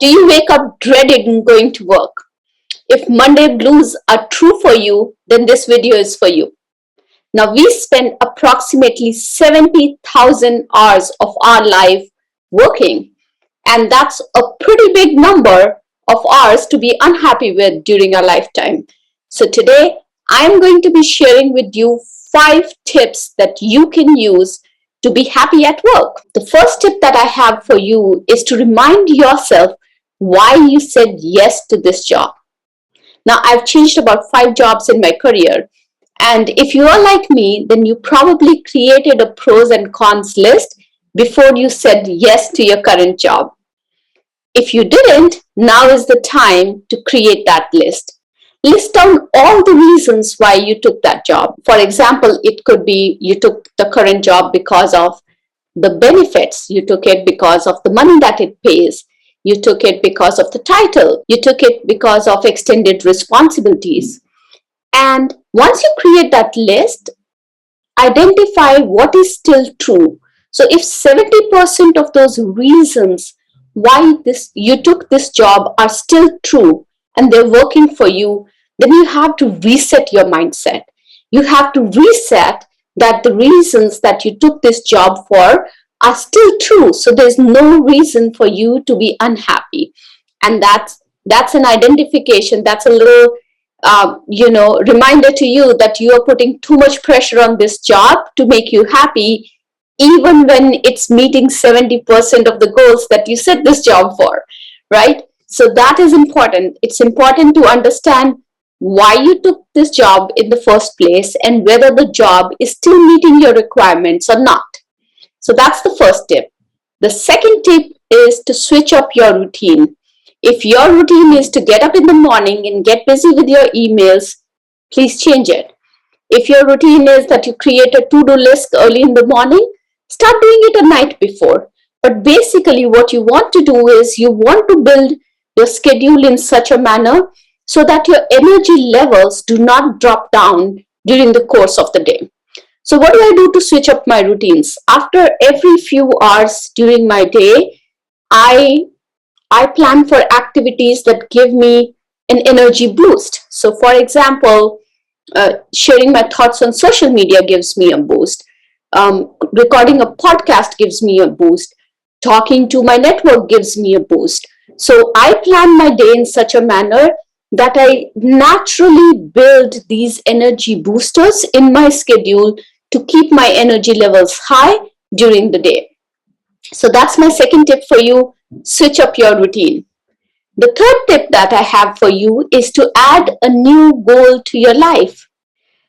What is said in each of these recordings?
Do you wake up dreading going to work? If Monday blues are true for you, then this video is for you. Now, we spend approximately 70,000 hours of our life working, and that's a pretty big number of hours to be unhappy with during our lifetime. So, today I'm going to be sharing with you 5 tips that you can use to be happy at work. The first tip that I have for you is to remind yourself why you said yes to this job. Now, I've changed about 5 jobs in my career. And if you are like me, then you probably created a pros and cons list before you said yes to your current job. If you didn't, now is the time to create that list. List down all the reasons why you took that job. For example, it could be you took the current job because of the benefits. You took it because of the money that it pays. You took it because of the title. You took it because of extended responsibilities. And once you create that list, identify what is still true. So if 70% of those reasons why you took this job are still true and they're working for you, then you have to reset your mindset. You have to reset that the reasons that you took this job for are still true. So there's no reason for you to be unhappy. And that's an identification. That's a little reminder to you that you are putting too much pressure on this job to make you happy, even when it's meeting 70% of the goals that you set this job for, right? So that is important. It's important to understand why you took this job in the first place and whether the job is still meeting your requirements or not. So that's the first tip. The second tip is to switch up your routine. If your routine is to get up in the morning and get busy with your emails, please change it. If your routine is that you create a to-do list early in the morning, start doing it a night before. But basically what you want to do is you want to build your schedule in such a manner so that your energy levels do not drop down during the course of the day. So what do I do to switch up my routines? After every few hours during my day, I plan for activities that give me an energy boost. So for example, sharing my thoughts on social media gives me a boost. Recording a podcast gives me a boost. Talking to my network gives me a boost. So I plan my day in such a manner that I naturally build these energy boosters in my schedule to keep my energy levels high during the day. So that's my second tip for you. Switch up your routine. The third tip that I have for you is to add a new goal to your life.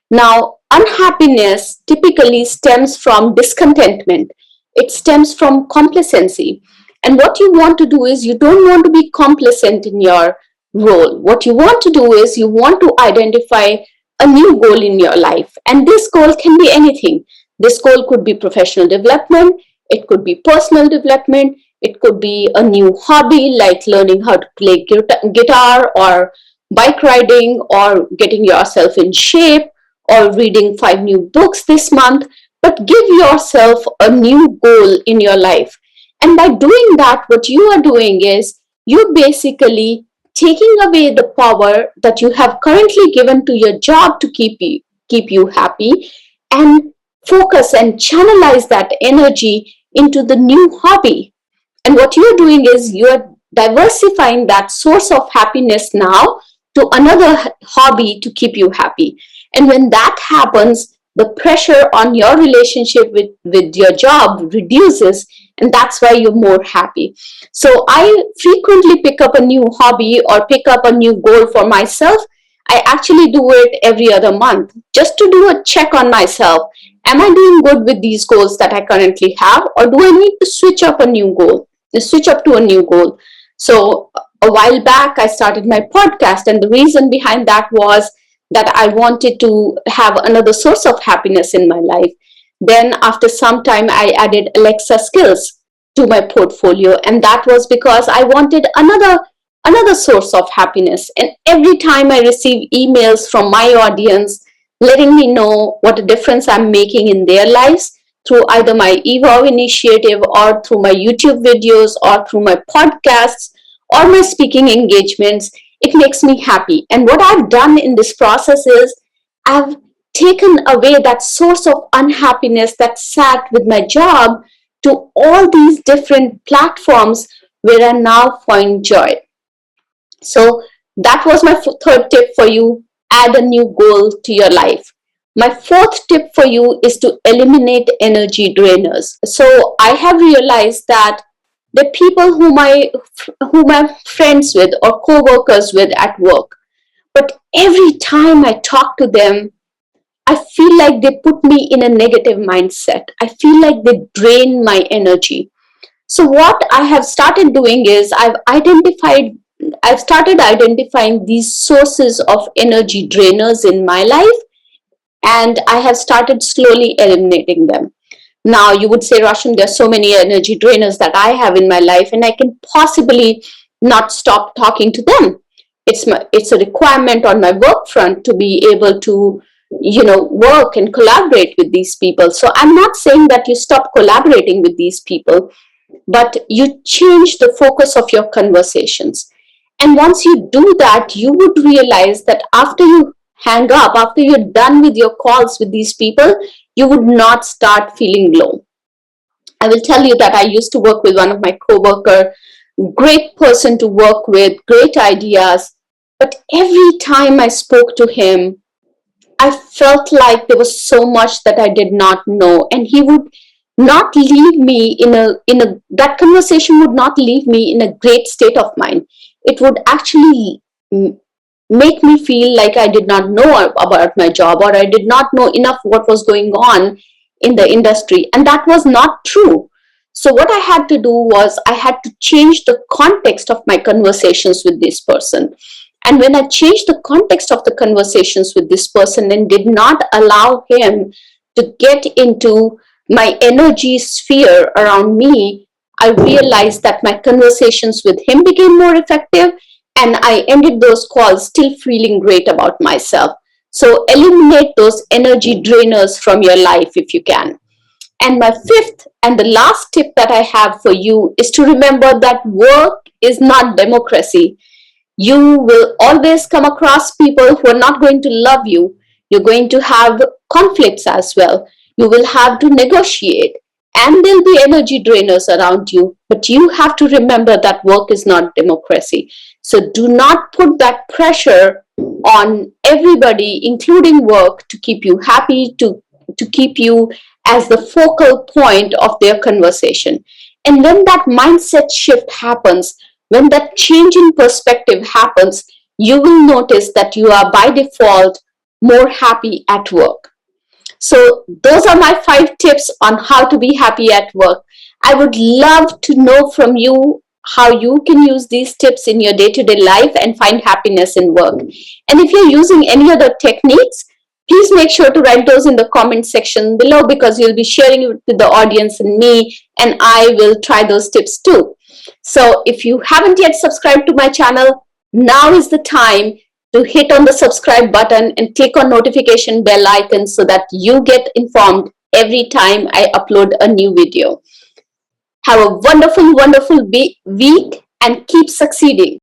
Now, unhappiness typically stems from discontentment. It stems from complacency. And what you want to do is you don't want to be complacent in your role. What you want to do is you want to identify a new goal in your life. And this goal can be anything. This goal could be professional development. It could be personal development. It could be a new hobby like learning how to play guitar or bike riding or getting yourself in shape or reading 5 new books this month. But give yourself a new goal in your life. And by doing that, what you are doing is you're basically taking away the power that you have currently given to your job to keep you happy and focus and channelize that energy into the new hobby. And what you're doing is you're diversifying that source of happiness now to another hobby to keep you happy. And when that happens, the pressure on your relationship with your job reduces, and that's why you're more happy. So I frequently pick up a new hobby or pick up a new goal for myself. I actually do it every other month just to do a check on myself. Am I doing good with these goals that I currently have, or do I need to switch up to a new goal? So a while back, I started my podcast, and the reason behind that was that I wanted to have another source of happiness in my life. Then after some time, I added Alexa skills to my portfolio, and that was because I wanted another source of happiness. And every time I receive emails from my audience letting me know what a difference I'm making in their lives through either my Evolve initiative or through my YouTube videos or through my podcasts or my speaking engagements, it makes me happy. And what I've done in this process is I've taken away that source of unhappiness that sat with my job to all these different platforms where I now find joy. So that was my third tip for you. Add a new goal to your life. My fourth tip for you is to eliminate energy drainers. So I have realized that the people whom I'm friends with or co-workers with at work, but every time I talk to them, I feel like they put me in a negative mindset. I feel like they drain my energy. So what I have started doing is I've started identifying these sources of energy drainers in my life, and I have started slowly eliminating them. Now you would say, Rashim, there's so many energy drainers that I have in my life, and I can possibly not stop talking to them. It's a requirement on my work front to be able to work and collaborate with these people. So I'm not saying that you stop collaborating with these people, but you change the focus of your conversations. And once you do that, you would realize that after you hang up, after you're done with your calls with these people, you would not start feeling low. I will tell you that I used to work with one of my coworker, great person to work with, great ideas. But every time I spoke to him, I felt like there was so much that I did not know, and he would not leave me in a that conversation would not leave me in a great state of mind. It would actually make me feel like I did not know about my job, or I did not know enough what was going on in the industry, and that was not true. So what I had to do was I had to change the context of my conversations with this person. And when I changed the context of the conversations with this person and did not allow him to get into my energy sphere around me, I realized that my conversations with him became more effective, and I ended those calls still feeling great about myself. So eliminate those energy drainers from your life if you can. And my fifth and the last tip that I have for you is to remember that work is not democracy. You will always come across people who are not going to love you. You're going to have conflicts as well. You will have to negotiate, and there'll be energy drainers around you. But you have to remember that work is not democracy. So do not put that pressure on everybody, including work, to keep you happy, to keep you as the focal point of their conversation. And when that mindset shift happens, when that change in perspective happens, you will notice that you are by default more happy at work. So those are my 5 tips on how to be happy at work. I would love to know from you how you can use these tips in your day-to-day life and find happiness in work. And if you're using any other techniques, please make sure to write those in the comment section below, because you'll be sharing it with the audience and me, and I will try those tips too. So if you haven't yet subscribed to my channel, now is the time to hit on the subscribe button and click on notification bell icon so that you get informed every time I upload a new video. Have a wonderful, wonderful week and keep succeeding.